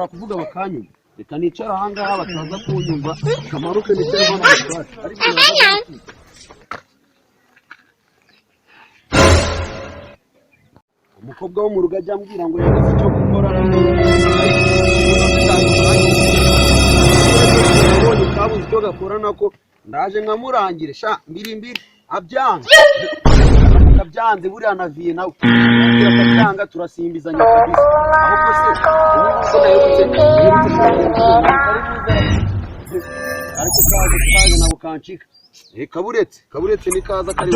bashobora kuvuga bakanyuma reka nicara ahangaha bataza kunyumva kamaruke nicara hano ariko umukobwa wo mu rugo ajya ambwira ngo yagize icyo gukora nabonye kabuze icyo gakora nako ndaje nkamurangire sha mbiri abyanga akabyanze buriya naviye nawe akabyanga turasimbizanya kabisa ahubwo se uko nayobutse ariko kaje nabo kancika kaburetse nikaza kari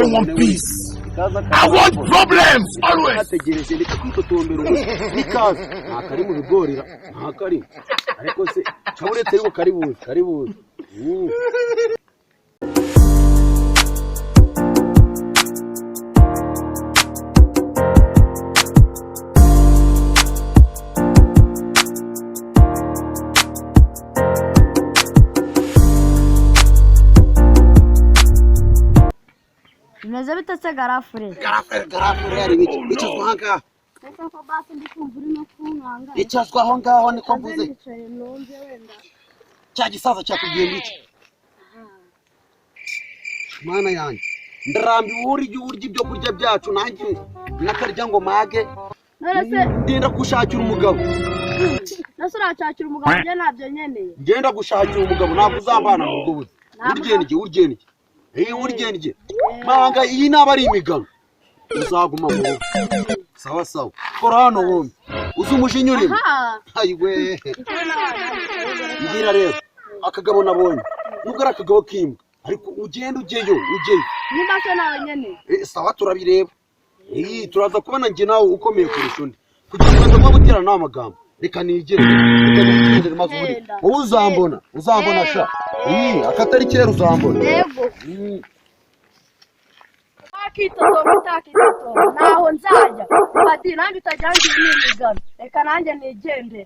I want problems always. Ategereje ndetse kwitotombera nikaza ntakari mu bigorira ntakari ariko se kaburetse yuko karibuze Meze bitase garafure ari biki twanga Ese ko basi ndikumvura no kunkanga icazwa aho ngaho niko mvuze cya gisaza cyakubwiye ngiki mana yanjye ndarambi urya ibyo kurya byacu nanjye nakarya ngo mage ndenda gushakira umugabo nase urashakira umugabo nje nabyo nyeneye ngenda gushakira umugabo ntabwo uzambana mu bwubuzi uryenige manga iyi naba ari imigano uzaguma mu sawa kora hano wumve uzi umushinyo urimo ayiwe ngira rero akagabo nabonye nubwo ari akagabo kimbwa ariko ugenda ujeyo niba se nawe nyene sawa turabireba turaza kubona nge nawe ukomeye kurusha undi kugira ngo ndamwe gutera nawe amagambo reka nigere maze uri wowe uzambona sha akatari kera uzambona yego akitoto naho nzajya bati nanjye utajyangiye n'imigano reka nanjye nigende